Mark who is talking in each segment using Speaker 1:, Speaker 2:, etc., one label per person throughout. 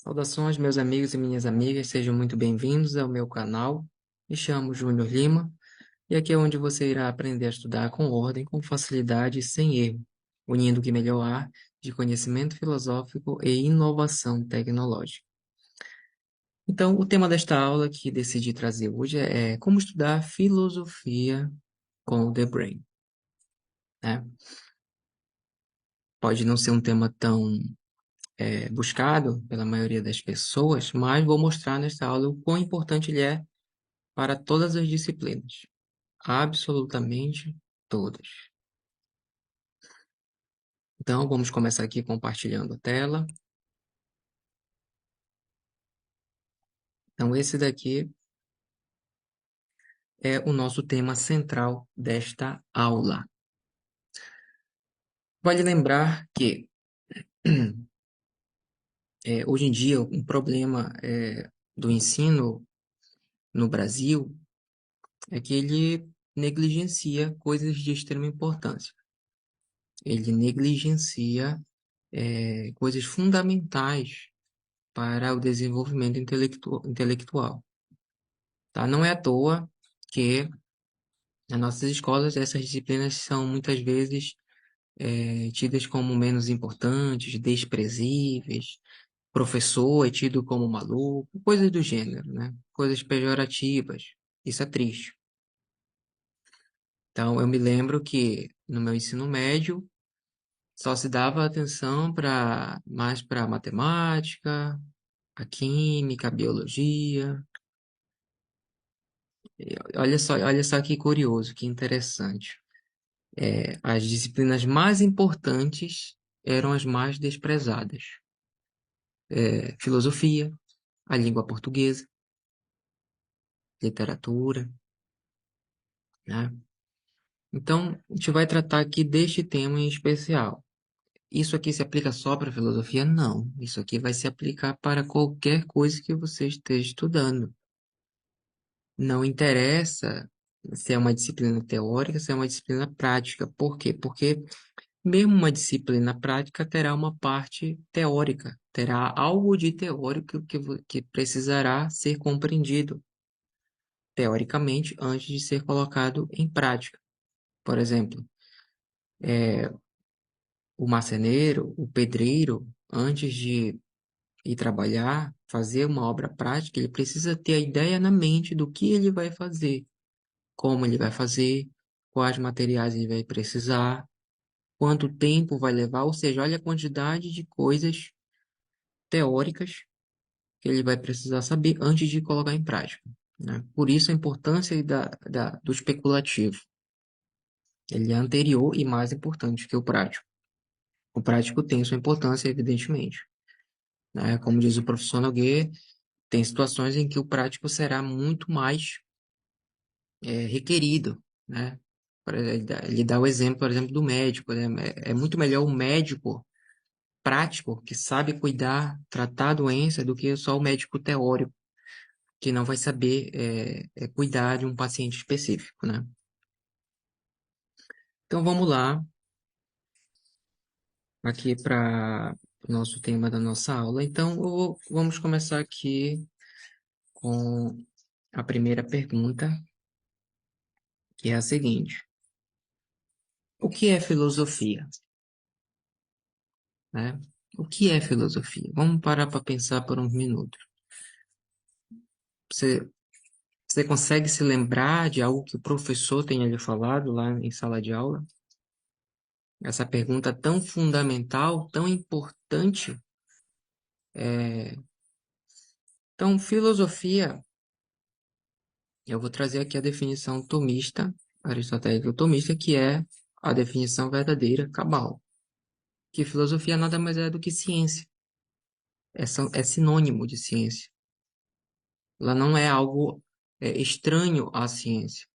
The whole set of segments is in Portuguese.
Speaker 1: Saudações, meus amigos e minhas amigas, sejam muito bem-vindos ao meu canal. Me chamo Júnior Lima e aqui é onde você irá aprender a estudar com ordem, com facilidade e sem erro, unindo o que melhor há de conhecimento filosófico e inovação tecnológica. Então, o tema desta aula que decidi trazer hoje é como estudar filosofia com o The Brain, né? Pode não ser um tema tão buscado pela maioria das pessoas, mas vou mostrar nesta aula o quão importante ele é para todas as disciplinas, absolutamente todas. Então, vamos começar aqui compartilhando a tela. Então, esse daqui é o nosso tema central desta aula. Vale lembrar que, hoje em dia, um problema do ensino no Brasil é que ele negligencia coisas de extrema importância. Ele negligencia coisas fundamentais para o desenvolvimento intelectual. Tá? Não é à toa que nas nossas escolas essas disciplinas são muitas vezes tidas como menos importantes, desprezíveis, professor é tido como maluco, coisas do gênero, né? Coisas pejorativas. Isso é triste. Então, eu me lembro que no meu ensino médio só se dava atenção mais para matemática, a química, a biologia. Olha só que curioso, que interessante. As disciplinas mais importantes eram as mais desprezadas. Filosofia, a língua portuguesa, literatura, né? Então, a gente vai tratar aqui deste tema em especial. Isso aqui se aplica só para filosofia? Não. Isso aqui vai se aplicar para qualquer coisa que você esteja estudando. Não interessa se é uma disciplina teórica, se é uma disciplina prática. Por quê? Porque mesmo uma disciplina prática terá uma parte teórica, terá algo de teórico que precisará ser compreendido teoricamente antes de ser colocado em prática. Por exemplo, o marceneiro, o pedreiro, antes de ir trabalhar, fazer uma obra prática, ele precisa ter a ideia na mente do que ele vai fazer, como ele vai fazer, quais materiais ele vai precisar, quanto tempo vai levar, ou seja, olha a quantidade de coisas teóricas que ele vai precisar saber antes de colocar em prática, né? Por isso a importância do especulativo. Ele é anterior e mais importante que o prático. O prático tem sua importância, evidentemente, né? Como diz o professor Nogueira, tem situações em que o prático será muito mais requerido, né? Ele dá o exemplo, por exemplo, do médico, né? É muito melhor o médico prático que sabe cuidar, tratar a doença, do que só o médico teórico que não vai saber cuidar de um paciente específico, né? Então vamos lá, aqui para o nosso tema da nossa aula. Então vamos começar aqui com a primeira pergunta, que é a seguinte: o que é filosofia? Né? O que é filosofia? Vamos parar para pensar por uns minutos. Você, você consegue se lembrar de algo que o professor tenha lhe falado lá em sala de aula? Essa pergunta tão fundamental, tão importante. Então, filosofia, eu vou trazer aqui a definição tomista, aristotélica tomista, que é a definição verdadeira, cabal. Que filosofia nada mais é do que ciência. É sinônimo de ciência. Ela não é algo estranho à ciência.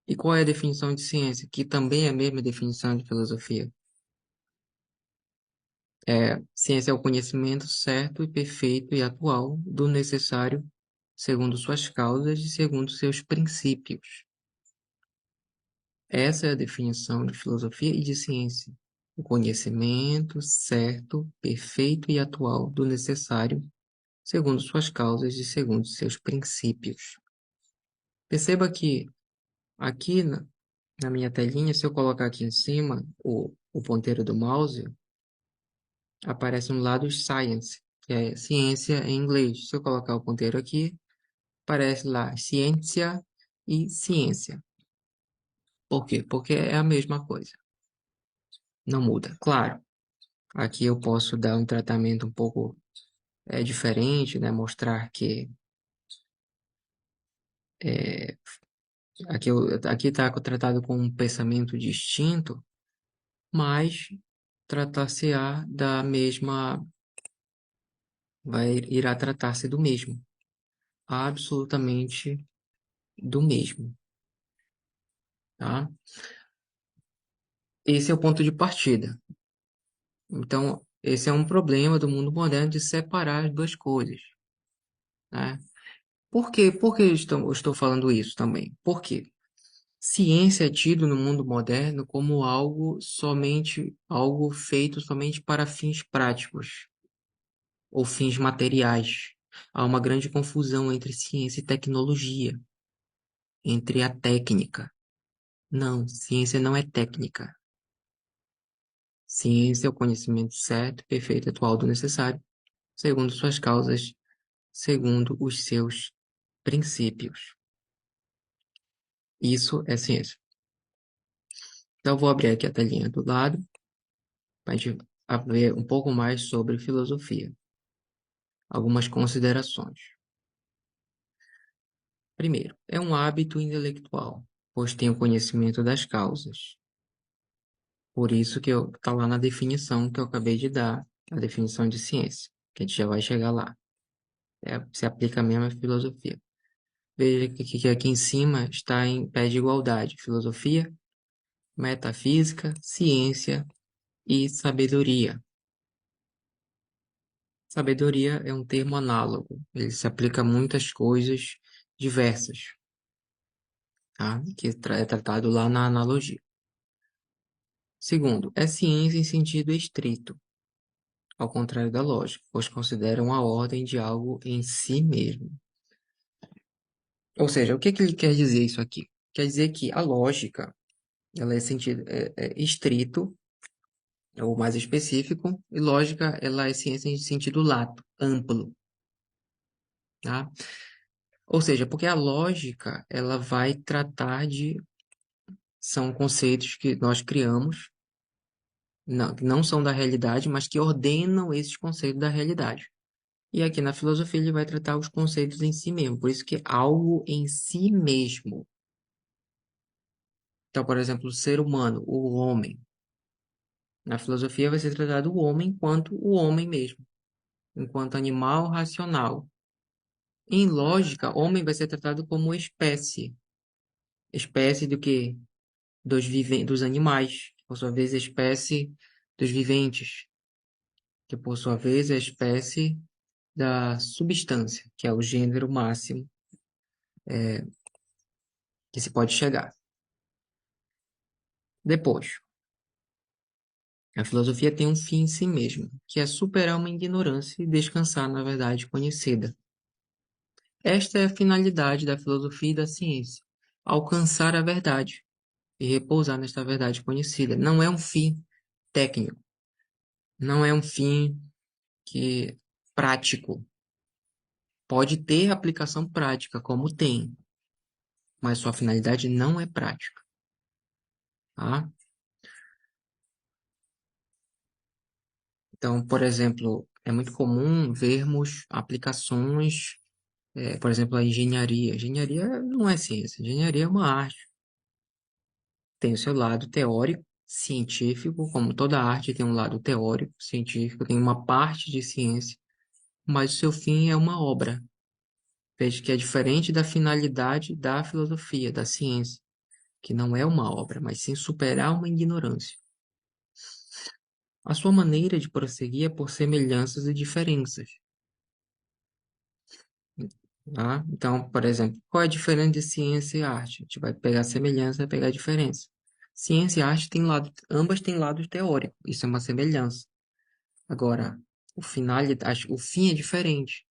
Speaker 1: E qual é a definição de ciência? Que também é a mesma definição de filosofia. Ciência é o conhecimento certo e perfeito e atual do necessário segundo suas causas e segundo seus princípios. Essa é a definição de filosofia e de ciência. O conhecimento certo, perfeito e atual do necessário segundo suas causas e segundo seus princípios. Perceba que aqui na minha telinha, se eu colocar aqui em cima o ponteiro do mouse, aparece um lado science, que é ciência em inglês. Se eu colocar o ponteiro aqui, aparece lá ciência e ciência. Por quê? Porque é a mesma coisa. Não muda. Claro, aqui eu posso dar um tratamento um pouco diferente, né? Mostrar que é, aqui está tratado com um pensamento distinto, mas tratar-se-á da mesma, irá tratar-se do mesmo, absolutamente do mesmo, tá? Esse é o ponto de partida. Então, esse é um problema do mundo moderno de separar as duas coisas, né? Por que eu estou falando isso também? Por quê? Ciência é tido no mundo moderno como algo feito somente para fins práticos ou fins materiais. Há uma grande confusão entre ciência e tecnologia, entre a técnica. Não, ciência não é técnica. Ciência é o conhecimento certo, perfeito, atual do necessário, segundo suas causas, segundo os seus princípios. Isso é ciência. Então, eu vou abrir aqui a telinha do lado para a gente ver um pouco mais sobre filosofia. Algumas considerações. Primeiro, é um hábito intelectual, pois tem o conhecimento das causas. Por isso que está lá na definição que eu acabei de dar, a definição de ciência, que a gente já vai chegar lá. Se aplica mesmo à filosofia. Veja que aqui em cima está em pé de igualdade: filosofia, metafísica, ciência e sabedoria. Sabedoria é um termo análogo, ele se aplica a muitas coisas diversas, tá? Que é tratado lá na analogia. Segundo, é ciência em sentido estrito, ao contrário da lógica, pois consideram a ordem de algo em si mesmo. Ou seja, o que ele quer dizer isso aqui? Quer dizer que a lógica, ela é sentido estrito, ou mais específico, e lógica, ela é ciência em sentido lato, amplo, tá? Ou seja, porque a lógica, ela vai tratar são conceitos que nós criamos, não, que não são da realidade, mas que ordenam esses conceitos da realidade. E aqui na filosofia ele vai tratar os conceitos em si mesmo, por isso que é algo em si mesmo. Então, por exemplo, o ser humano, o homem. Na filosofia vai ser tratado o homem enquanto o homem mesmo, enquanto animal racional. Em lógica, homem vai ser tratado como espécie. Espécie do que? Dos animais, que por sua vez é espécie dos viventes, que por sua vez é espécie da substância, que é o gênero máximo que se pode chegar. Depois, a filosofia tem um fim em si mesmo, que é superar uma ignorância e descansar na verdade conhecida. Esta é a finalidade da filosofia e da ciência, alcançar a verdade e repousar nesta verdade conhecida. Não é um fim técnico, não é um fim que prático. Pode ter aplicação prática, como tem, mas sua finalidade não é prática, tá? Então, por exemplo, é muito comum vermos aplicações, por exemplo, a engenharia. Engenharia não é ciência, engenharia é uma arte. Tem o seu lado teórico, científico, como toda arte tem um lado teórico, científico, tem uma parte de ciência, mas o seu fim é uma obra. Veja que é diferente da finalidade da filosofia, da ciência, que não é uma obra, mas sim superar uma ignorância. A sua maneira de prosseguir é por semelhanças e diferenças. Tá? Então, por exemplo, qual é a diferença de ciência e arte? A gente vai pegar a semelhança e pegar a diferença. Ciência e arte têm ambas têm lado teórico, isso é uma semelhança. Agora, o fim é diferente.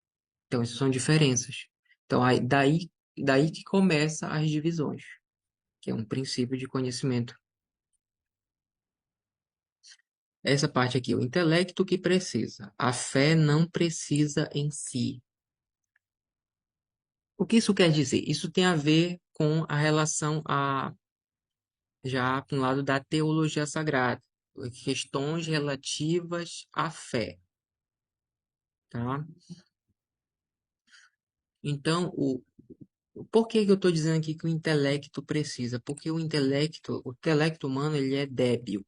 Speaker 1: Então, isso são diferenças. Então, daí que começa as divisões, que é um princípio de conhecimento. Essa parte aqui, o intelecto que precisa. A fé não precisa em si. O que isso quer dizer? Isso tem a ver com a relação já com o lado da teologia sagrada, questões relativas à fé, tá? Então, por que que eu estou dizendo aqui que o intelecto precisa? Porque o intelecto humano, ele é débil.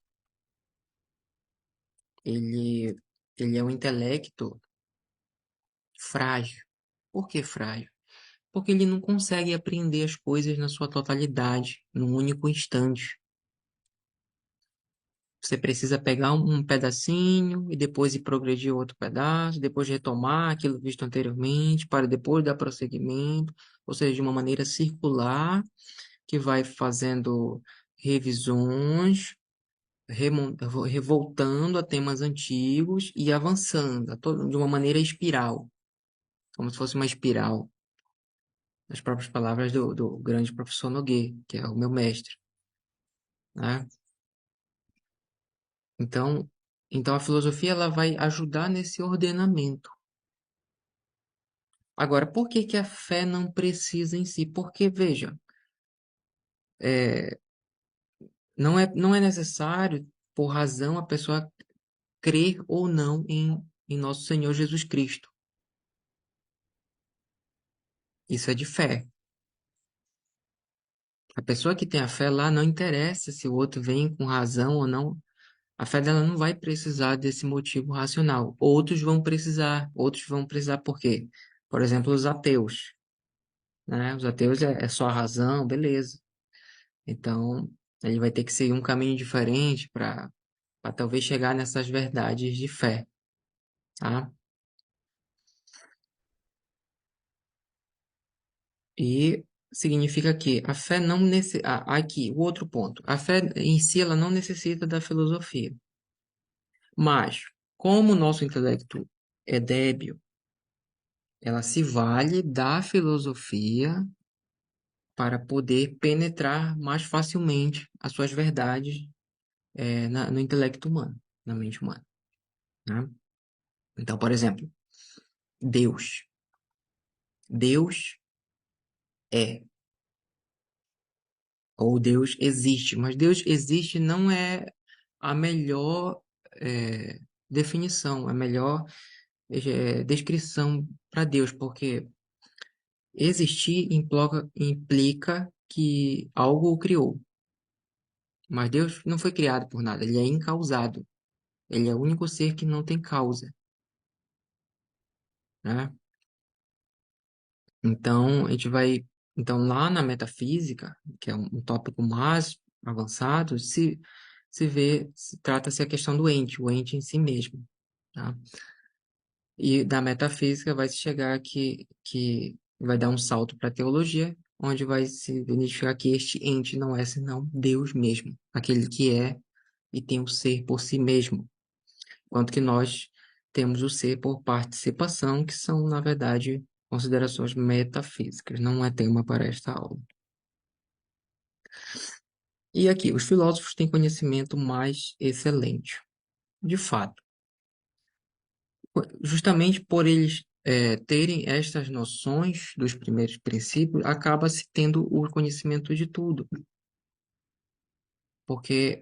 Speaker 1: Ele, ele é um intelecto frágil. Por que frágil? Porque ele não consegue apreender as coisas na sua totalidade, num único instante. Você precisa pegar um pedacinho e depois ir progredir outro pedaço, depois retomar aquilo visto anteriormente, para depois dar prosseguimento, ou seja, de uma maneira circular, que vai fazendo revisões, revoltando a temas antigos e avançando de uma maneira espiral, como se fosse uma espiral, nas próprias palavras do grande professor Noguet, que é o meu mestre, né? Então, então a filosofia ela vai ajudar nesse ordenamento. Agora, por que que a fé não precisa em si? Porque, veja, é, não é necessário, por razão, a pessoa crer ou não em nosso Senhor Jesus Cristo. Isso é de fé. A pessoa que tem a fé lá não interessa se o outro vem com razão ou não. A fé dela não vai precisar desse motivo racional. Outros vão precisar por quê? Por exemplo, os ateus, né? Os ateus é só a razão, beleza. Então, ele vai ter que seguir um caminho diferente para talvez chegar nessas verdades de fé, tá? E significa que a fé não necessita. Aqui, o outro ponto. A fé em si, ela não necessita da filosofia. Mas, como o nosso intelecto é débil, ela se vale da filosofia para poder penetrar mais facilmente as suas verdades no intelecto humano, na mente humana, né? Então, por exemplo, Deus. Deus é, ou Deus existe, mas Deus existe não é a melhor definição, a melhor descrição para Deus, porque existir implica que algo o criou, mas Deus não foi criado por nada, ele é incausado, ele é o único ser que não tem causa, né? Então, a gente vai. Então, lá na metafísica, que é um tópico mais avançado, trata-se a questão do ente, o ente em si mesmo, tá? E da metafísica vai se chegar que vai dar um salto para a teologia, onde vai se identificar que este ente não é senão Deus mesmo, aquele que é e tem o ser por si mesmo, enquanto que nós temos o ser por participação, que são, na verdade, considerações metafísicas, não é tema para esta aula. E aqui, os filósofos têm conhecimento mais excelente. De fato, justamente por eles terem estas noções dos primeiros princípios, acaba-se tendo o conhecimento de tudo, porque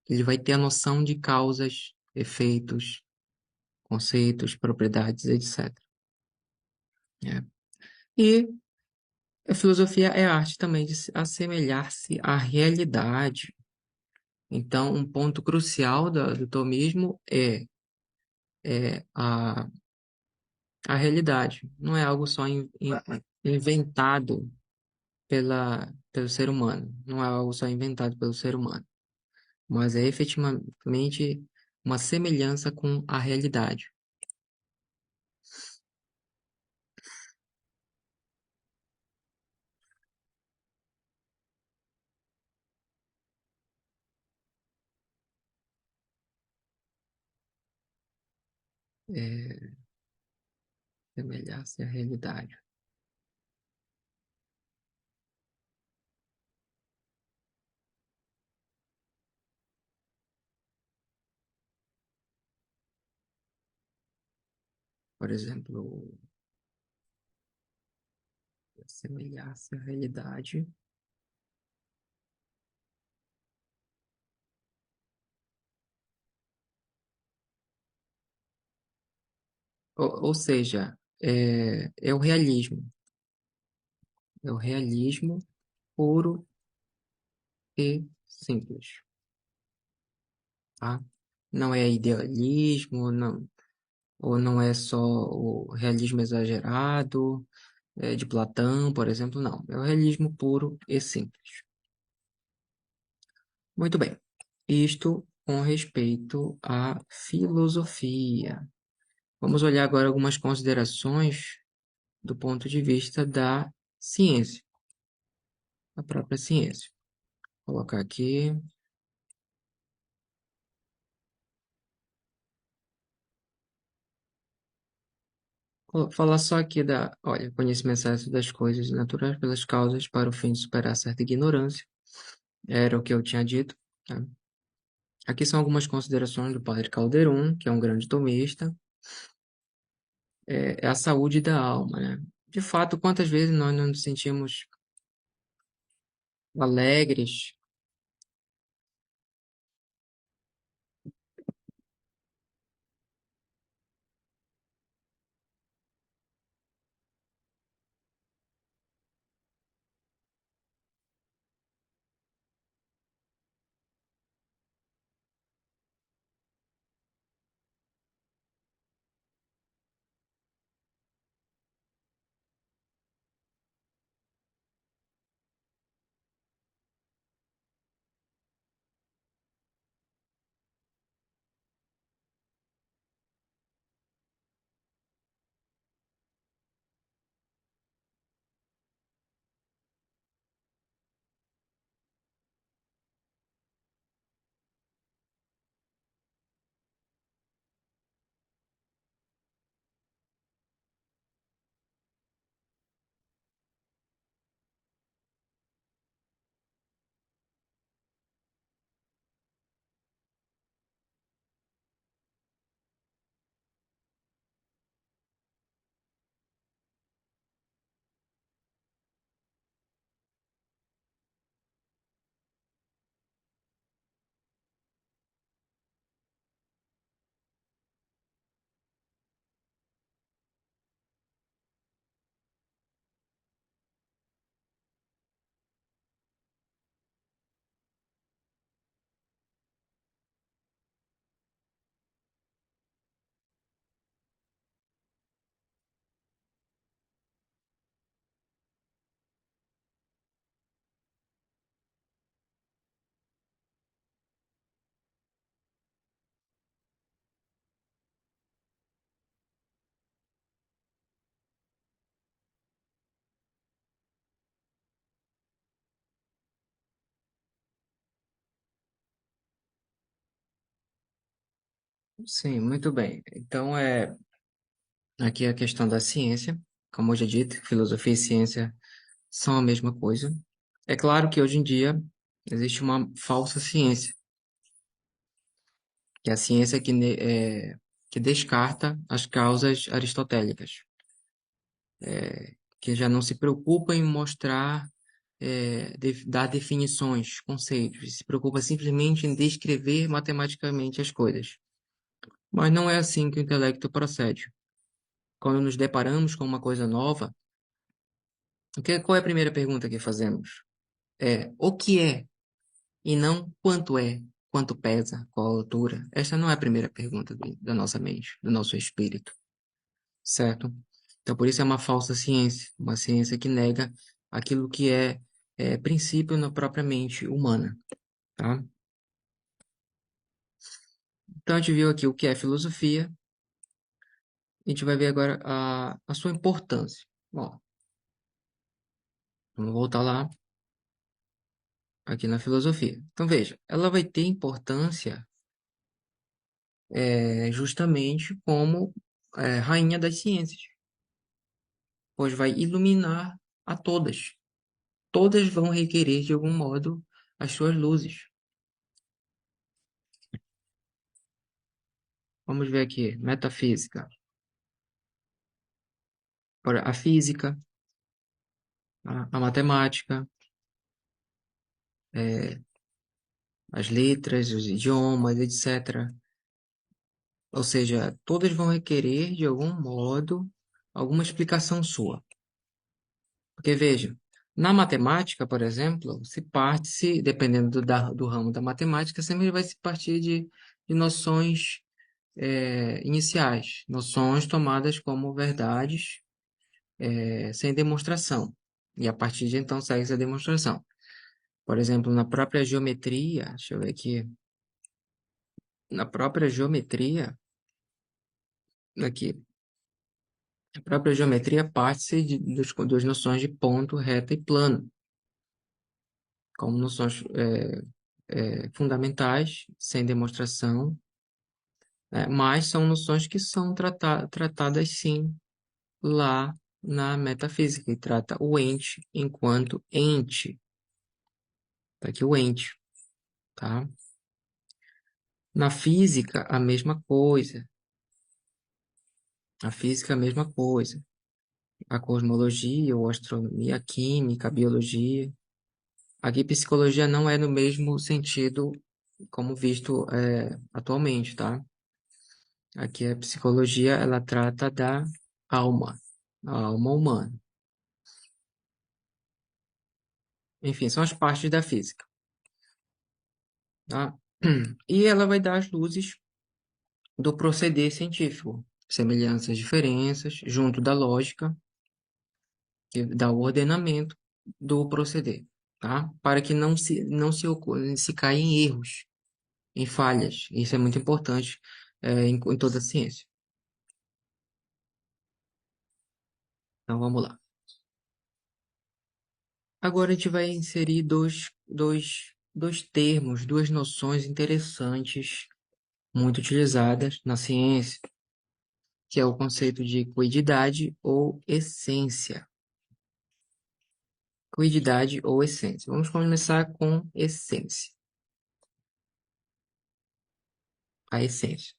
Speaker 1: ele vai ter a noção de causas, efeitos, conceitos, propriedades, etc. Né? E a filosofia é a arte também de assemelhar-se à realidade. Então, um ponto crucial do tomismo é a realidade. Não é algo só inventado pelo ser humano. Não é algo só inventado pelo ser humano. Mas é efetivamente uma semelhança com a realidade. Semelhar-se à realidade. Por exemplo, semelhar-se à realidade. Ou seja, é o realismo. É o realismo puro e simples, tá? Não é idealismo, não, ou não é só o realismo exagerado, de Platão, por exemplo, não. É o realismo puro e simples. Muito bem. Isto com respeito à filosofia. Vamos olhar agora algumas considerações do ponto de vista da ciência, a própria ciência. Vou colocar aqui. Vou falar só aqui olha, conhecimento certo das coisas naturais pelas causas para o fim de superar certa ignorância. Era o que eu tinha dito, tá? Aqui são algumas considerações do padre Calderon, que é um grande tomista. É a saúde da alma, né? De fato, quantas vezes nós não nos sentimos alegres? Sim, muito bem. Então, aqui a questão da ciência. Como eu já dito, filosofia e ciência são a mesma coisa. É claro que hoje em dia existe uma falsa ciência, que é a ciência que descarta as causas aristotélicas, que já não se preocupa em mostrar, dar definições, conceitos, se preocupa simplesmente em descrever matematicamente as coisas. Mas não é assim que o intelecto procede. Quando nos deparamos com uma coisa nova, qual é a primeira pergunta que fazemos? É o que é, e não quanto é, quanto pesa, qual a altura. Esta não é a primeira pergunta da nossa mente, do nosso espírito, certo? Então, por isso é uma falsa ciência, uma ciência que nega aquilo que é princípio na própria mente humana, tá? Então, a gente viu aqui o que é filosofia, a gente vai ver agora a sua importância. Bom, vamos voltar lá, aqui na filosofia. Então, veja, ela vai ter importância justamente como rainha das ciências. pois vai iluminar a todas. Todas vão requerer, de algum modo, as suas luzes. Vamos ver aqui, metafísica. Ora, a física, a matemática, é, as letras, os idiomas, etc. Ou seja, todas vão requerer, de algum modo, alguma explicação sua. Porque, veja, na matemática, por exemplo, se parte-se, dependendo do ramo da matemática, sempre vai se partir de noções iniciais, noções tomadas como verdades, sem demonstração. E a partir de então segue a demonstração. Por exemplo, na própria geometria, deixa eu ver aqui, na própria geometria, aqui, a própria geometria parte-se das noções de ponto, reta e plano, como noções fundamentais, sem demonstração, né? Mas são noções que são tratadas sim lá na metafísica, e trata o ente enquanto ente. Tá aqui o ente, tá? Na física, a mesma coisa. A física, a mesma coisa. A cosmologia, ou astronomia, a química, a biologia. Aqui, psicologia não é no mesmo sentido como visto atualmente, tá? Aqui a psicologia, ela trata da alma, a alma humana. Enfim, são as partes da física, tá? E ela vai dar as luzes do proceder científico, semelhanças, diferenças, junto da lógica, que dá o ordenamento do proceder, tá? Para que não se caia em erros, em falhas. Isso é muito importante em toda a ciência. Então vamos lá. Agora a gente vai inserir dois termos, duas noções interessantes, muito utilizadas na ciência, que é o conceito de cuididade ou essência. Cuididade ou essência. Vamos começar com essência. A essência.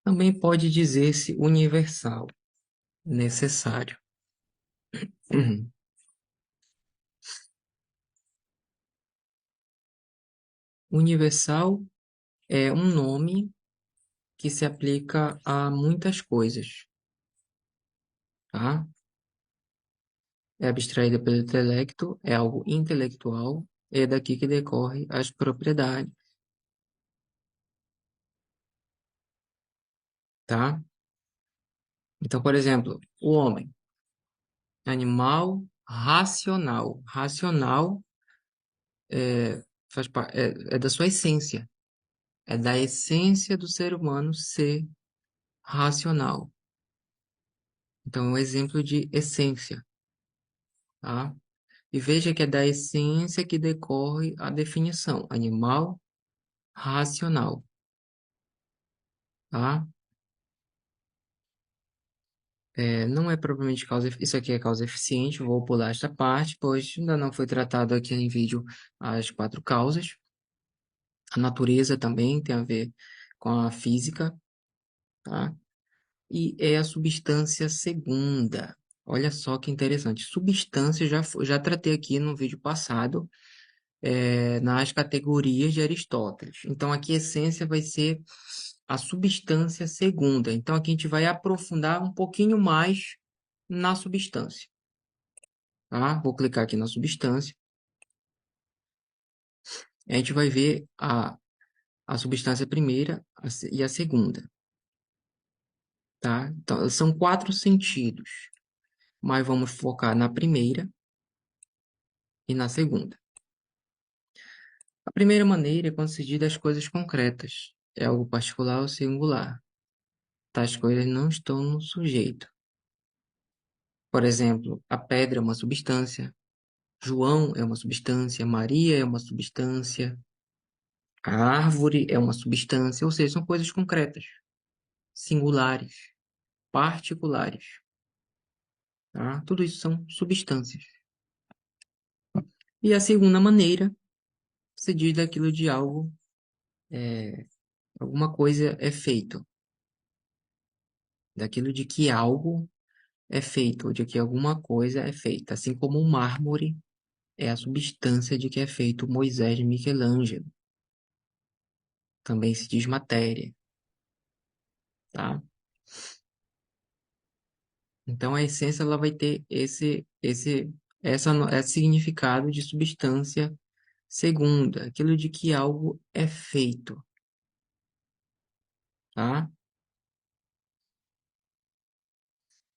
Speaker 1: Também pode dizer-se universal, necessário. Universal é um nome que se aplica a muitas coisas, tá? É abstraída pelo intelecto, é algo intelectual, é daqui que decorre as propriedades, tá? Então, por exemplo, o homem, animal racional. Racional é da sua essência, é da essência do ser humano ser racional. Então, é um exemplo de essência, tá? E veja que é da essência que decorre a definição, animal racional, tá? Não é propriamente causa, isso aqui é causa eficiente, vou pular esta parte, pois ainda não foi tratado aqui em vídeo as quatro causas. A natureza também tem a ver com a física, tá? E é a substância segunda. Olha só que interessante. Substância já tratei aqui no vídeo passado, nas categorias de Aristóteles. Então, aqui a essência vai ser a substância segunda. Então, aqui a gente vai aprofundar um pouquinho mais na substância, tá? Vou clicar aqui na substância. A gente vai ver a substância primeira e a segunda, tá? Então, são quatro sentidos, mas vamos focar na primeira e na segunda. A primeira maneira é concedida às coisas concretas. É algo particular ou singular. Tais coisas não estão no sujeito. Por exemplo, a pedra é uma substância, João é uma substância, Maria é uma substância, a árvore é uma substância, ou seja, são coisas concretas, singulares, particulares, tá? Tudo isso são substâncias. E a segunda maneira se diz daquilo de algo, alguma coisa é feito, daquilo de que algo é feito, ou de que alguma coisa é feita, assim como o mármore é a substância de que é feito Moisés de Michelangelo, também se diz matéria, tá? Então a essência ela vai ter esse significado de substância segunda, aquilo de que algo é feito, tá?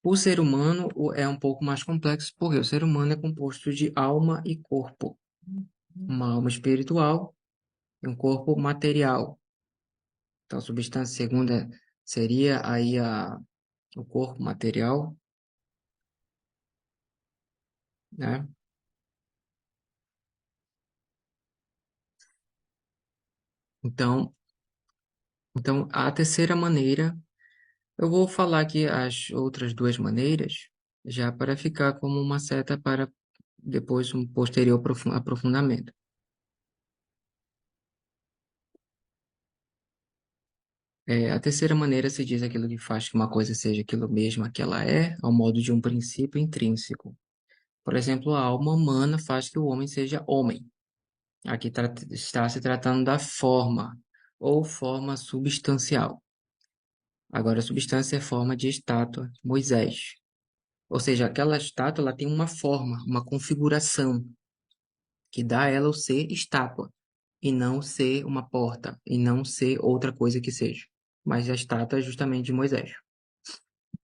Speaker 1: O ser humano é um pouco mais complexo, porque o ser humano é composto de alma e corpo. Uma alma espiritual e um corpo material. Então, a substância segunda seria aí o corpo material, né? Então, então, a terceira maneira, eu vou falar aqui as outras duas maneiras, já para ficar como uma seta para depois um posterior aprofundamento. A terceira maneira se diz aquilo que faz que uma coisa seja aquilo mesmo que ela é, ao modo de um princípio intrínseco. Por exemplo, a alma humana faz que o homem seja homem. Aqui está se tratando da forma, ou forma substancial. Agora, a substância é forma de estátua, Moisés. Ou seja, aquela estátua ela tem uma forma, uma configuração, que dá a ela o ser estátua, e não ser uma porta, e não ser outra coisa que seja. Mas a estátua é justamente de Moisés.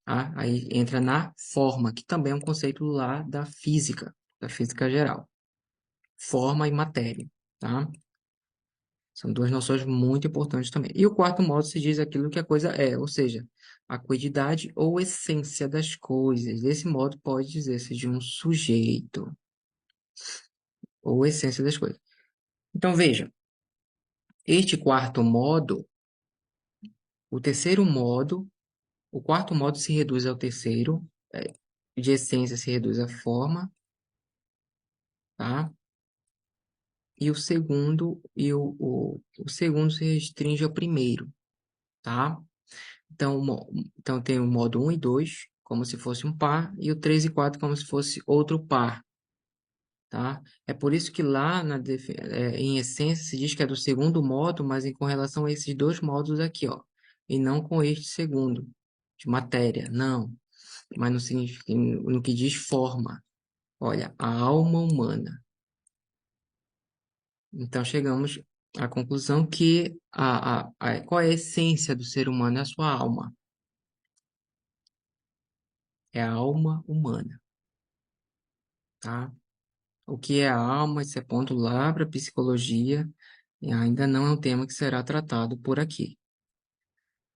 Speaker 1: Tá? Aí entra na forma, que também é um conceito lá da física geral. Forma e matéria, tá? São duas noções muito importantes também. E o quarto modo se diz aquilo que a coisa é, ou seja, a quantidade ou essência das coisas. Desse modo pode dizer-se de um sujeito ou essência das coisas. Então veja, este quarto modo, o terceiro modo, o quarto modo se reduz ao terceiro, de essência se reduz à forma, tá? E o segundo se restringe ao primeiro, tá? Então, então tem o modo um e 2 como se fosse um par, e o 3 e 4 como se fosse outro par, tá? É por isso que lá em essência se diz que é do segundo modo, mas com relação a esses dois modos aqui, ó, e não com este segundo, de matéria, não, mas no que diz forma. Olha, a alma humana. Então chegamos à conclusão que qual é a essência do ser humano? É a sua alma. É a alma humana, tá? O que é a alma? Esse é ponto lá para a psicologia. E ainda não é um tema que será tratado por aqui.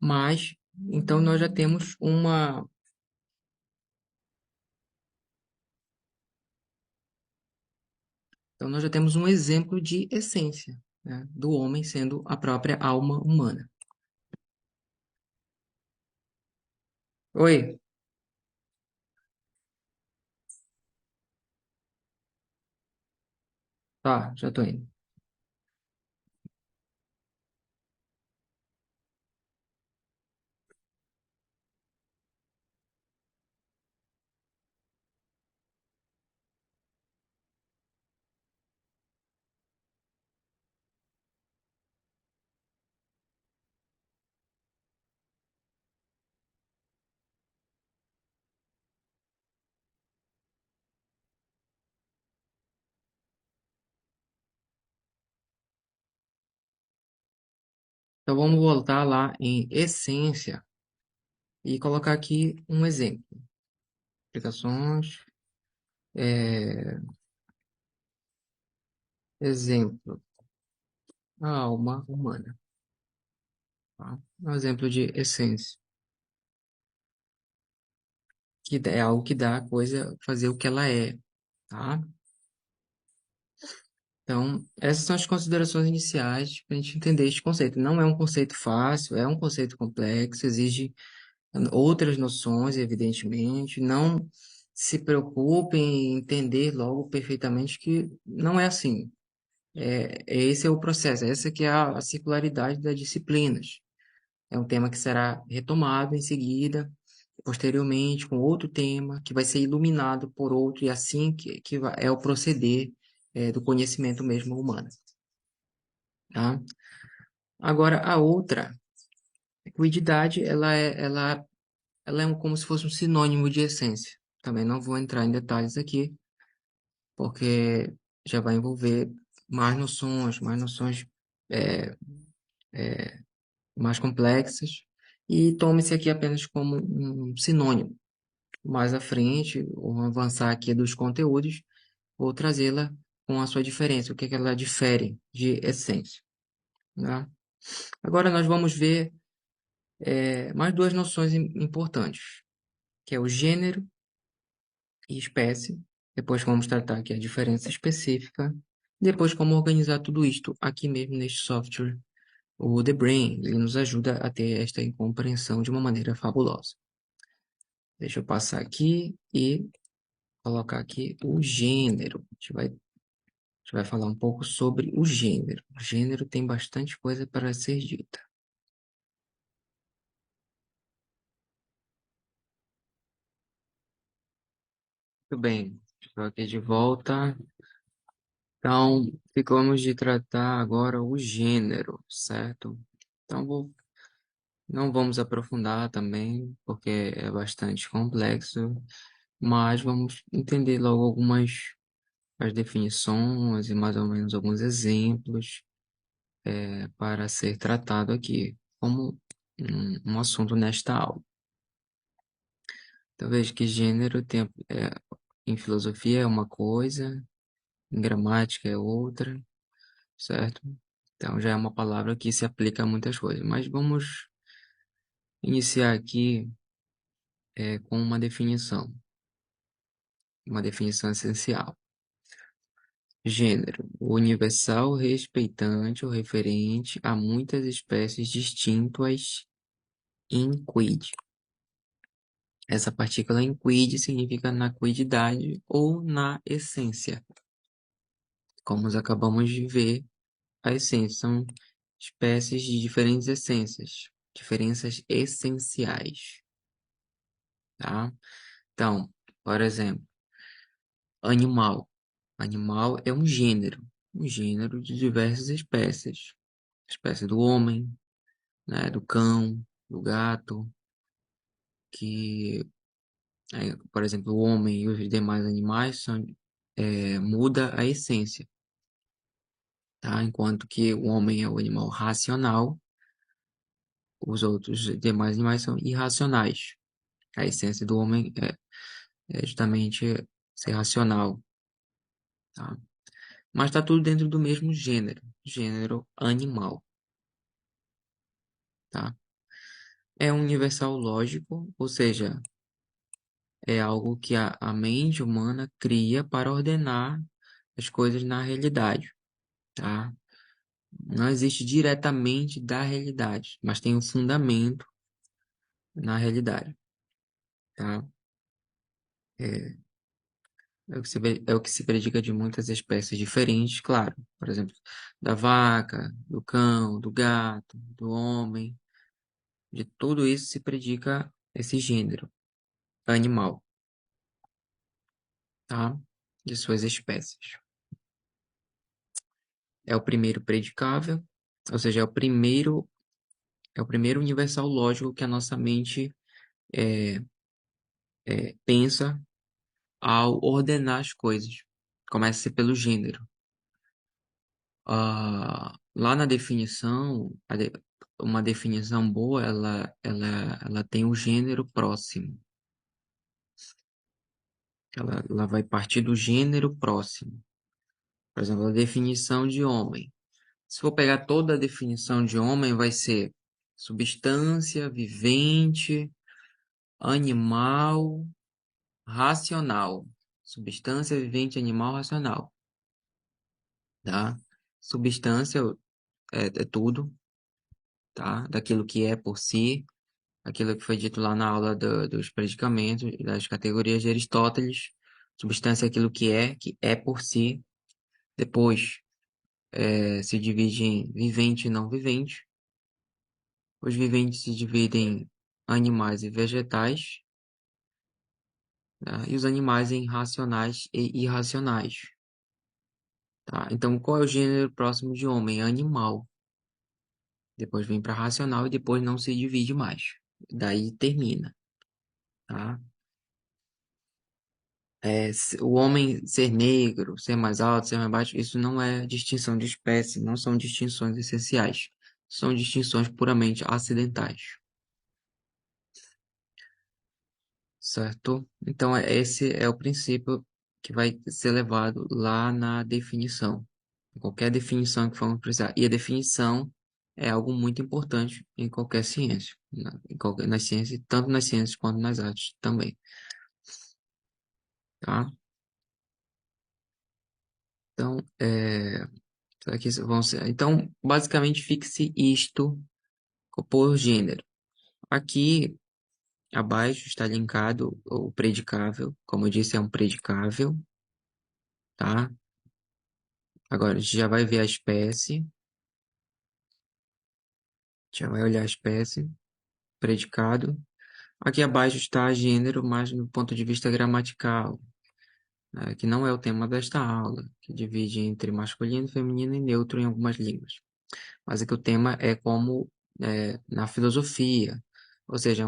Speaker 1: Mas, então nós já temos então nós já temos um exemplo de essência, né, do homem sendo a própria alma humana. Oi, tá, já tô indo. Então vamos voltar lá em essência e colocar aqui um exemplo. Aplicações, exemplo, a alma humana. Tá? Um exemplo de essência, que é algo que dá a coisa fazer o que ela é, tá? Então, essas são as considerações iniciais para a gente entender este conceito. Não é um conceito fácil, é um conceito complexo, exige outras noções, evidentemente. Não se preocupe em entender logo perfeitamente que não é assim. Esse é o processo, essa que é a circularidade das disciplinas. É um tema que será retomado em seguida, posteriormente, com outro tema, que vai ser iluminado por outro, e assim é o proceder, do conhecimento mesmo humano, tá? Agora, a outra, equidade, ela é como se fosse um sinônimo de essência. Também não vou entrar em detalhes aqui, porque já vai envolver mais noções é, mais complexas, e tome-se aqui apenas como um sinônimo. Mais à frente, ou avançar aqui dos conteúdos, vou trazê-la com a sua diferença, o que é que ela difere de essência, né? Agora nós vamos ver mais duas noções importantes, que é o gênero e espécie. Depois vamos tratar aqui a diferença específica. Depois como organizar tudo isto aqui mesmo neste software, o The Brain. Ele nos ajuda a ter esta compreensão de uma maneira fabulosa. Deixa eu passar aqui e colocar aqui o gênero. A gente vai falar um pouco sobre o gênero. O gênero tem bastante coisa para ser dita. Muito bem, estou aqui de volta. Então, ficamos de tratar agora o gênero, certo? Então, não vamos aprofundar também, porque é bastante complexo, mas vamos entender logo algumas as definições e mais ou menos alguns exemplos para ser tratado aqui como um assunto nesta aula. Então, veja que gênero em filosofia é uma coisa, em gramática é outra, certo? Então, já é uma palavra que se aplica a muitas coisas. Mas vamos iniciar aqui com uma definição essencial. Gênero, universal respeitante ou referente a muitas espécies distintas in quid. Essa partícula in quid significa na quididade ou na essência. Como nós acabamos de ver, a essência são espécies de diferentes essências, diferenças essenciais, tá? Então, por exemplo, animal. Animal é um gênero de diversas espécies. Espécie do homem, né, do cão, do gato, que, por exemplo, o homem e os demais animais muda a essência, tá? Enquanto que o homem é o animal racional, os outros demais animais são irracionais. A essência do homem é justamente ser racional, tá? Mas está tudo dentro do mesmo gênero animal, tá? É um universal lógico, ou seja, é algo que a mente humana cria para ordenar as coisas na realidade, tá? Não existe diretamente da realidade, mas tem um fundamento na realidade, tá? É, é o que se predica de muitas espécies diferentes, claro. Por exemplo, da vaca, do cão, do gato, do homem. De tudo isso se predica esse gênero animal, tá? De suas espécies. É o primeiro predicável, ou seja, é o primeiro universal lógico que a nossa mente é, pensa ao ordenar as coisas. Começa pelo gênero. Lá na definição, uma definição boa, ela tem o gênero próximo. Ela vai partir do gênero próximo. Por exemplo, a definição de homem. Se for pegar toda a definição de homem, vai ser substância, vivente, animal, racional. Substância, vivente, animal, racional. tá? Substância é tudo, tá? Daquilo que é por si, aquilo que foi dito lá na aula dos predicamentos, das categorias de Aristóteles. Substância é aquilo que é por si. Depois, se divide em vivente e não vivente. Os viventes se dividem em animais e vegetais, tá? E os animais em racionais e irracionais, tá? Então, qual é o gênero próximo de homem? Animal. Depois vem para racional e depois não se divide mais. Daí termina, tá? O homem ser negro, ser mais alto, ser mais baixo, isso não é distinção de espécie, não são distinções essenciais. São distinções puramente acidentais, certo? Então, esse é o princípio que vai ser levado lá na definição. Qualquer definição que formos precisar. E a definição é algo muito importante em qualquer ciência, nas ciências, tanto nas ciências quanto nas artes também, tá? Então, então, basicamente, fixe isto por gênero. Aqui abaixo está linkado o predicável, como eu disse, é um predicável, tá? Agora, a gente já vai ver a espécie, já vai olhar a espécie, predicado. Aqui abaixo está gênero, mas no ponto de vista gramatical, né, que não é o tema desta aula, que divide entre masculino, feminino e neutro em algumas línguas. Mas aqui o tema é como na filosofia, ou seja,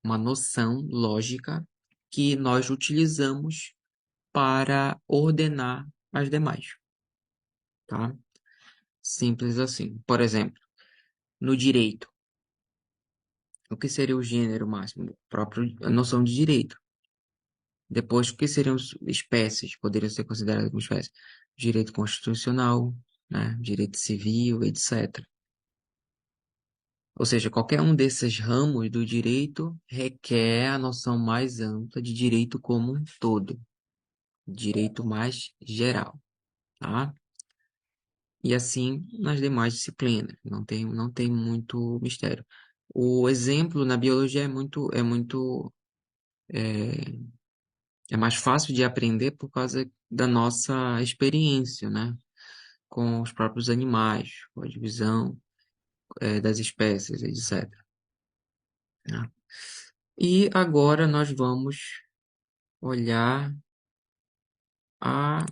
Speaker 1: uma noção lógica que nós utilizamos para ordenar as demais, tá? Simples assim. Por exemplo, no direito, o que seria o gênero máximo? A noção de direito. Depois, o que seriam espécies? Poderiam ser consideradas como espécies? Direito constitucional, né? Direito civil, etc. Ou seja, qualquer um desses ramos do direito requer a noção mais ampla de direito como um todo, direito mais geral, tá? E assim nas demais disciplinas, não tem muito mistério. O exemplo na biologia é mais fácil de aprender por causa da nossa experiência, né? Com os próprios animais, com a divisão, das espécies, etc, né? E agora nós vamos olhar a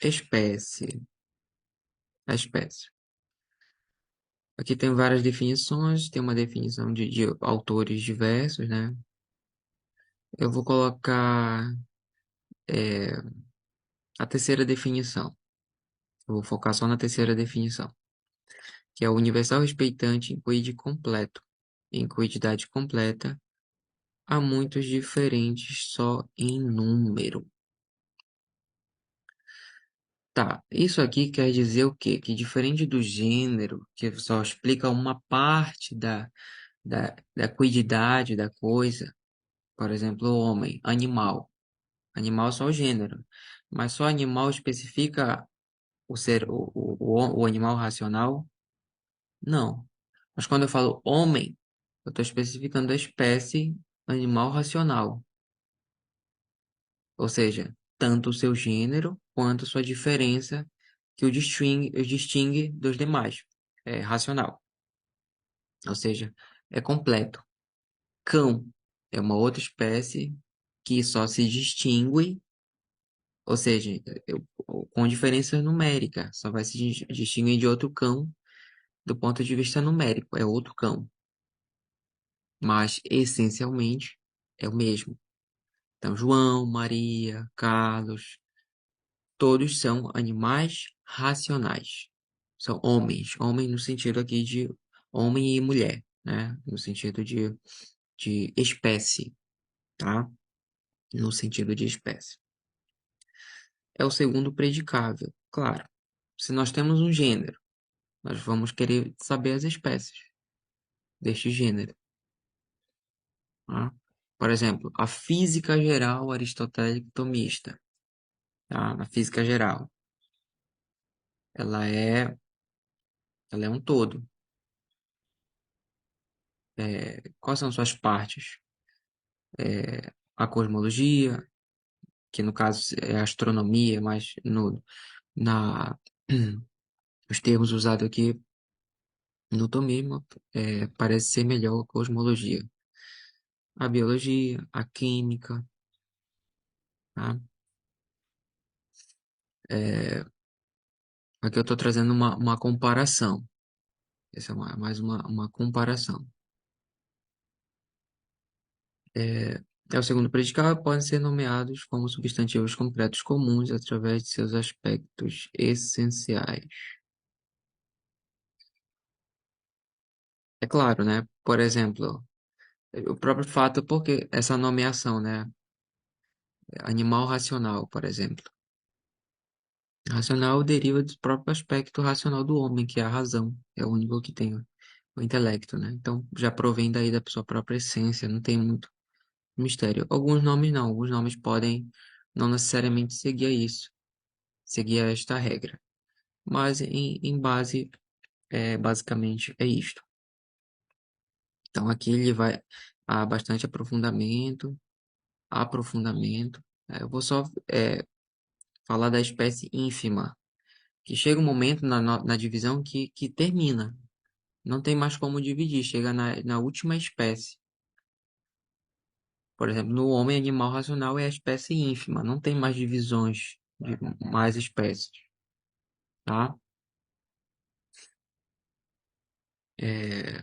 Speaker 1: espécie. A espécie. Aqui tem várias definições, tem uma definição de autores diversos, né? Eu vou colocar a terceira definição. Eu vou focar só na terceira definição, que é o universal respeitante em quid completo. Em quididade completa, há muitos diferentes só em número. Tá, isso aqui quer dizer o quê? Que diferente do gênero, que só explica uma parte da quididade da coisa, por exemplo, homem, animal. Animal é só o gênero, mas só animal especifica o animal racional? Não. Mas quando eu falo homem, eu estou especificando a espécie animal racional, ou seja, tanto o seu gênero quanto sua diferença que o distingue dos demais. É racional, ou seja, é completo. Cão é uma outra espécie que só se distingue, ou seja, com diferença numérica, só vai se distinguir de outro cão do ponto de vista numérico, é outro cão, mas essencialmente é o mesmo. Então, João, Maria, Carlos, todos são animais racionais. São homens, homem no sentido aqui de homem e mulher, né? No sentido de espécie, tá? No sentido de espécie. É o segundo predicável, claro. Se nós temos um gênero, nós vamos querer saber as espécies deste gênero, tá? Por exemplo, a física geral aristotélica tomista. tá? Na física geral. Ela é, ela é um todo. Quais são suas partes? A cosmologia, que no caso é a astronomia, mas na, os termos usados aqui no tomismo parece ser melhor a cosmologia. A biologia, a química, tá? É, aqui eu estou trazendo uma comparação. Essa é mais uma comparação. É, o segundo predicado, podem ser nomeados como substantivos completos comuns através de seus aspectos essenciais. É claro, né? Por exemplo, o próprio fato, porque essa nomeação, né? Animal racional, por exemplo. Racional deriva do próprio aspecto racional do homem, que é a razão. É o único que tem o intelecto, né? Então, já provém daí da sua própria essência, não tem muito mistério. Alguns nomes não, alguns nomes podem não necessariamente seguir a isso, seguir a esta regra. Mas em base, basicamente é isto. Então, aqui ele vai a bastante aprofundamento. Eu vou só falar da espécie ínfima, que chega um momento na divisão que termina. Não tem mais como dividir, chega na última espécie. Por exemplo, no homem animal racional é a espécie ínfima, não tem mais divisões de mais espécies, tá? É,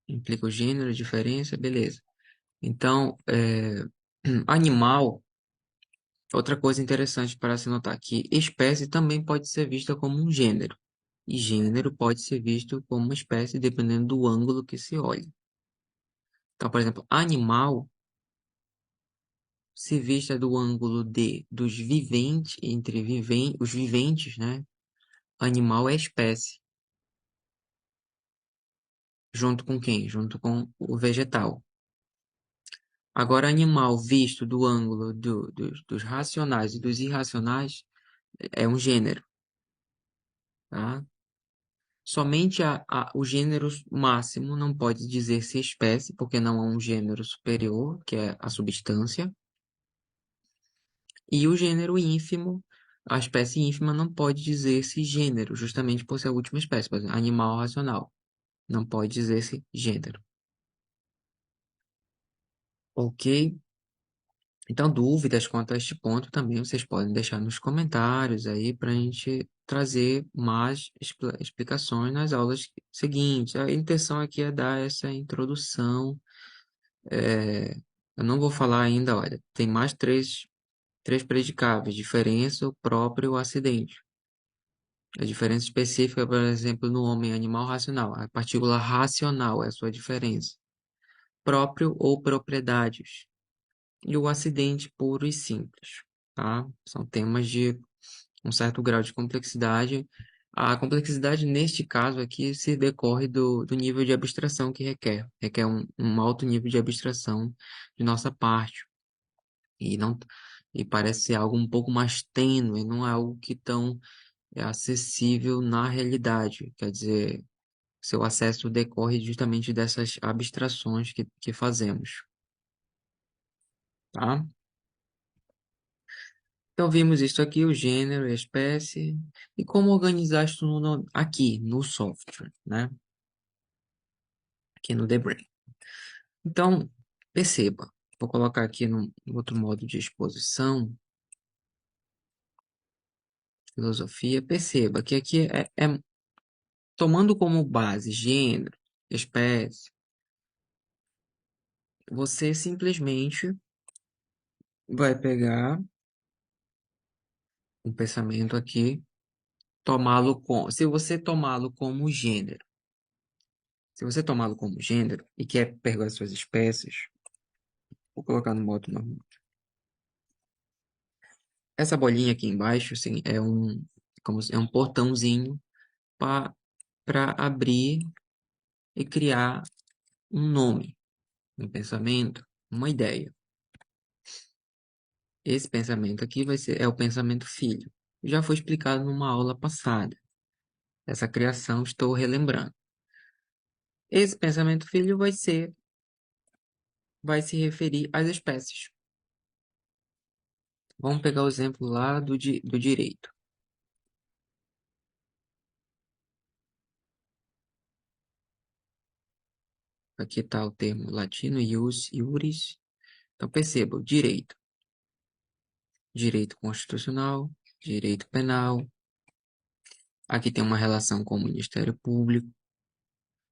Speaker 1: implica o gênero, diferença, beleza. Então, animal, outra coisa interessante para se notar que espécie também pode ser vista como um gênero, e gênero pode ser visto como uma espécie dependendo do ângulo que se olhe. Então, por exemplo, animal se vista do ângulo dos viventes, os viventes, né? Animal é espécie. Junto com quem? Junto com o vegetal. Agora, animal visto do ângulo dos racionais e dos irracionais é um gênero, tá? Somente o gênero máximo não pode dizer-se espécie, porque não há um gênero superior, que é a substância. E o gênero ínfimo, a espécie ínfima não pode dizer-se gênero, justamente por ser a última espécie, por exemplo, animal racional. Não pode dizer-se gênero. Ok? Então, dúvidas quanto a este ponto também vocês podem deixar nos comentários aí para a gente trazer mais explicações nas aulas seguintes. A intenção aqui é dar essa introdução. é, eu não vou falar ainda, olha, tem mais três predicáveis: diferença, o próprio e o acidente. A diferença específica, por exemplo, no homem animal racional. A partícula racional é a sua diferença. Próprio ou propriedades. E o acidente puro e simples, tá? São temas de um certo grau de complexidade. A complexidade, neste caso aqui, se decorre do nível de abstração que requer. Requer um alto nível de abstração de nossa parte. E, não, e parece ser algo um pouco mais tênue, não é algo que tão acessível na realidade. Quer dizer, seu acesso decorre justamente dessas abstrações que fazemos, tá? Então, vimos isso aqui, o gênero, a espécie, e como organizar isso aqui, no software, né? Aqui no The Brain. Então, perceba, vou colocar aqui no outro modo de exposição, filosofia, perceba que aqui tomando como base gênero, espécie, você simplesmente vai pegar um pensamento aqui, se você tomá-lo como gênero, se você tomá-lo como gênero e quer pegar as suas espécies, vou colocar no modo normal. Essa bolinha aqui embaixo, assim, é um portãozinho para abrir e criar um nome, um pensamento, uma ideia. Esse pensamento aqui é o pensamento filho. Já foi explicado numa aula passada. Essa criação estou relembrando. Esse pensamento filho vai se referir às espécies. Vamos pegar o exemplo lá do direito. Aqui está o termo latino, ius, iuris. Então, perceba, o direito. Direito constitucional, direito penal. Aqui tem uma relação com o Ministério Público.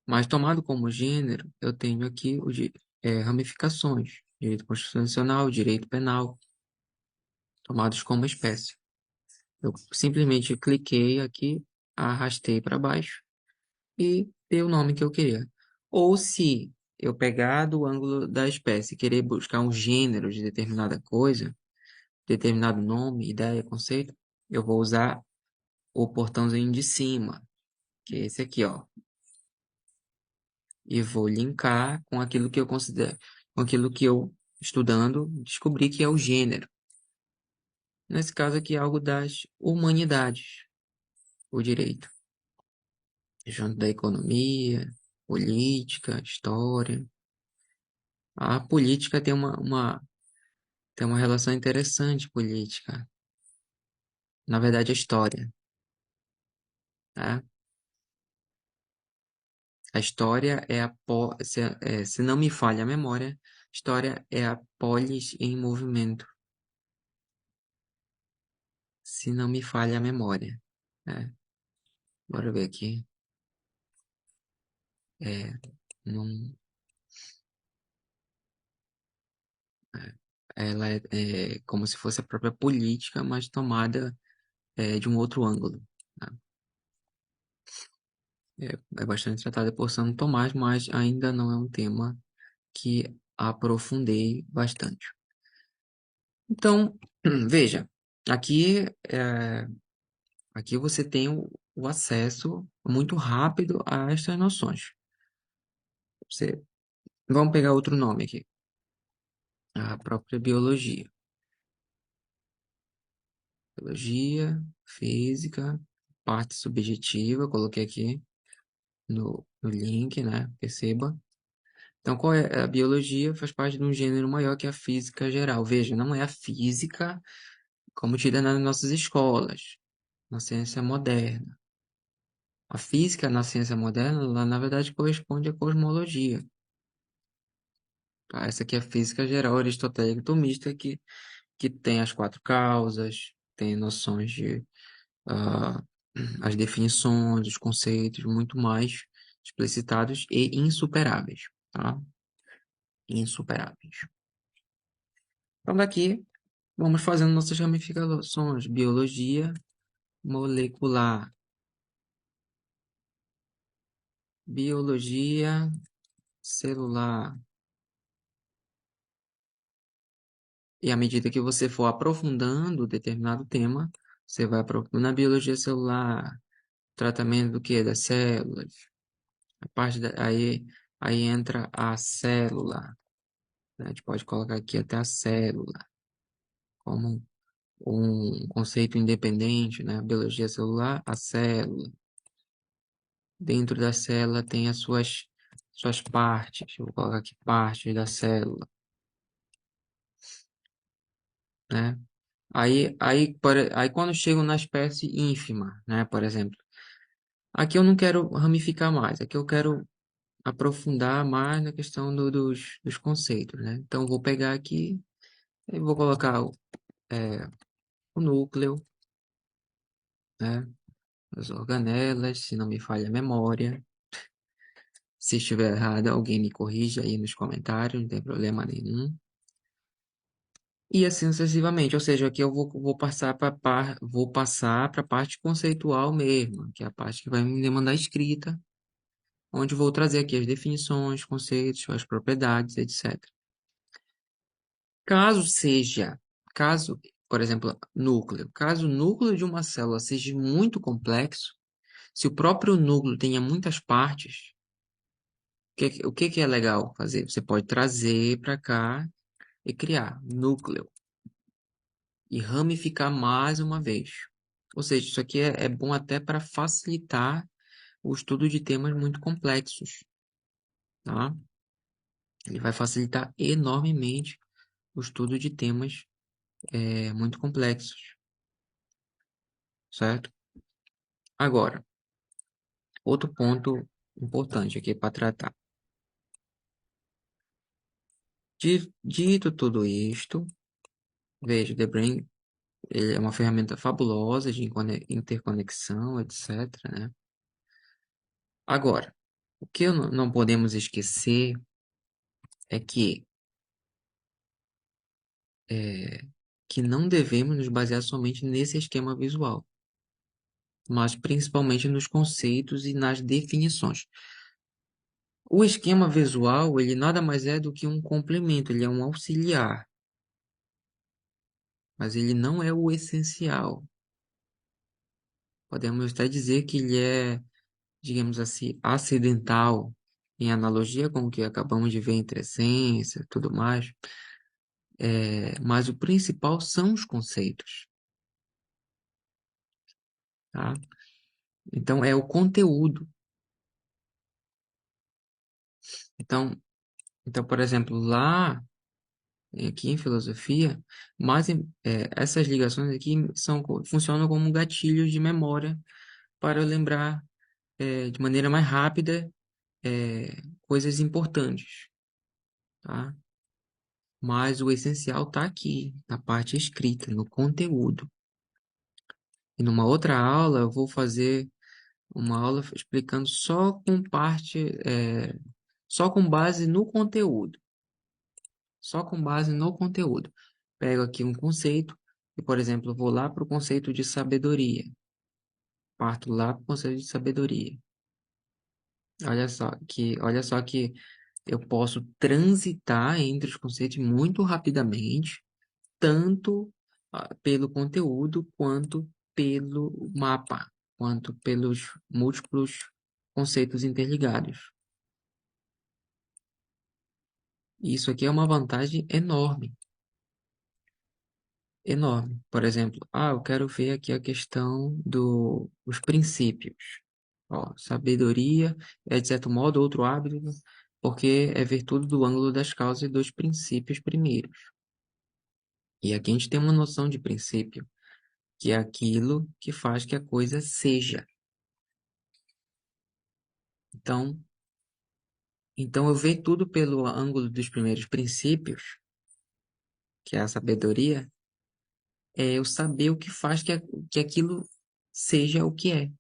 Speaker 1: Mas, tomado como gênero, eu tenho aqui ramificações. Direito constitucional, direito penal, tomados como espécie. Eu simplesmente cliquei aqui, arrastei para baixo e dei o nome que eu queria. Ou se eu pegar do ângulo da espécie e querer buscar um gênero de determinada coisa, determinado nome, ideia, conceito, eu vou usar o portãozinho de cima, que é esse aqui, ó. E vou linkar com aquilo que eu considero, com aquilo que eu, estudando, descobri que é o gênero. Nesse caso aqui, algo das humanidades, o direito. Junto da economia, política, história. A política tem uma relação interessante política. Na verdade, a história, tá? A história é se não me falha a memória, história é a polis em movimento. Se não me falha a memória, né? Bora ver aqui. É, não, é, ela é como se fosse a própria política, mas tomada de um outro ângulo, tá? É bastante tratada por Santo Tomás, mas ainda não é um tema que aprofundei bastante. Então, veja, aqui, aqui você tem o acesso muito rápido a estas noções. Vamos pegar outro nome aqui, a própria biologia. Biologia, física, parte subjetiva, coloquei aqui no link, né? Perceba. Então, qual é a biologia? Faz parte de um gênero maior que a física geral. Veja, não é a física como tida nas nossas escolas, na ciência moderna. A física na ciência moderna, ela, na verdade, corresponde à cosmologia. Tá? Essa aqui é a física geral aristotélica tomista, que tem as quatro causas, tem noções de ah, as definições, os conceitos muito mais explicitados e insuperáveis, tá? Insuperáveis. Então, daqui, vamos fazendo nossas ramificações. Biologia molecular, biologia celular. E à medida que você for aprofundando determinado tema, você vai aprofundando na biologia celular, tratamento do quê? Das células. Aí entra a célula, né? A gente pode colocar aqui até a célula como um conceito independente, né? A biologia celular, a célula. Dentro da célula tem as suas partes. Eu vou colocar aqui partes da célula, né? Aí quando chego na espécie ínfima, né? Por exemplo, aqui eu não quero ramificar mais, aqui eu quero aprofundar mais na questão dos conceitos, né? Então, eu vou pegar aqui e vou colocar o núcleo, né? As organelas, se não me falha a memória. Se estiver errado, alguém me corrija aí nos comentários, não tem problema nenhum. E assim sucessivamente, ou seja, aqui eu vou passar vou passar para a parte conceitual mesmo, que é a parte que vai me demandar escrita, onde vou trazer aqui as definições, conceitos, as propriedades, etc. Caso seja, caso, por exemplo, núcleo, caso o núcleo de uma célula seja muito complexo, se o próprio núcleo tenha muitas partes, o que que é legal fazer? Você pode trazer para cá e criar núcleo. e ramificar mais uma vez. Ou seja, isso aqui é bom até para facilitar o estudo de temas muito complexos, tá? Ele vai facilitar enormemente o estudo de temas muito complexos, certo? Agora, outro ponto importante aqui para tratar. Dito tudo isto, veja, The Brain ele é uma ferramenta fabulosa de interconexão, etc., né? Agora, o que não podemos esquecer é é, que não devemos nos basear somente nesse esquema visual, mas principalmente nos conceitos e nas definições. O esquema visual, ele nada mais é do que um complemento, ele é um auxiliar, mas ele não é o essencial. Podemos até dizer que ele é, digamos assim, acidental, em analogia com o que acabamos de ver entre essência e tudo mais, mas o principal são os conceitos, tá? Então, é o conteúdo. Então, por exemplo, lá, aqui em filosofia, essas ligações aqui funcionam como gatilhos de memória para eu lembrar de maneira mais rápida coisas importantes, tá? Mas o essencial está aqui, na parte escrita, no conteúdo. E numa outra aula eu vou fazer uma aula explicando só com base no conteúdo. Só com base no conteúdo. Pego aqui um conceito e, por exemplo, eu vou lá para o conceito de sabedoria. Parto lá para o conceito de sabedoria. Olha só que eu posso transitar entre os conceitos muito rapidamente, tanto pelo conteúdo quanto pelo mapa, quanto pelos múltiplos conceitos interligados. Isso aqui é uma vantagem enorme, enorme. Por exemplo, eu quero ver aqui a questão dos princípios. Ó, sabedoria é, de certo modo, outro hábito, porque é ver tudo do ângulo das causas e dos princípios primeiros. E aqui a gente tem uma noção de princípio, que é aquilo que faz que a coisa seja. Então, eu ver tudo pelo ângulo dos primeiros princípios, que é a sabedoria, é eu saber o que faz que aquilo seja o que é.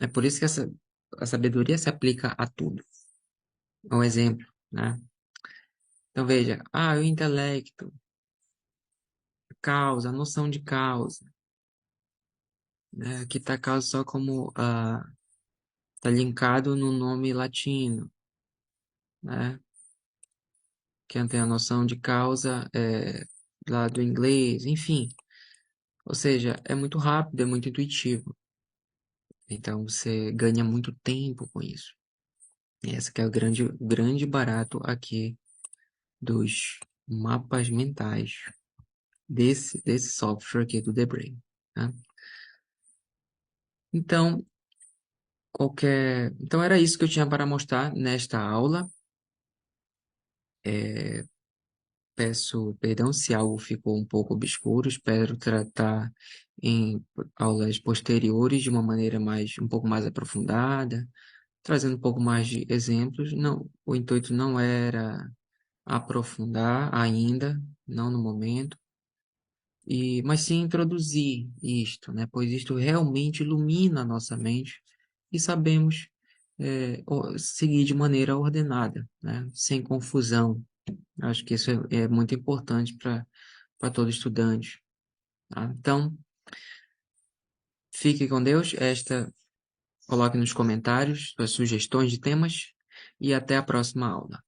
Speaker 1: É por isso que a sabedoria se aplica a tudo. Um exemplo, né? Então veja, o intelecto, causa, a noção de causa, né? Aqui está causa só como está linkado no nome latino, né? Que tem a noção de causa lá do inglês, enfim. Ou seja, é muito rápido, é muito intuitivo. Então você ganha muito tempo com isso. E esse que é o grande barato aqui dos mapas mentais desse software aqui do The Brain, né? Então, então era isso que eu tinha para mostrar nesta aula. Peço perdão se algo ficou um pouco obscuro. Espero tratar em aulas posteriores de uma maneira um pouco mais aprofundada, trazendo um pouco mais de exemplos. Não, o intuito não era aprofundar ainda, não no momento, mas sim introduzir isto, né? Pois isto realmente ilumina a nossa mente e sabemos seguir de maneira ordenada, né? Sem confusão. Acho que isso é muito importante para todo estudante, tá? Então, fique com Deus. Coloque nos comentários suas sugestões de temas e até a próxima aula.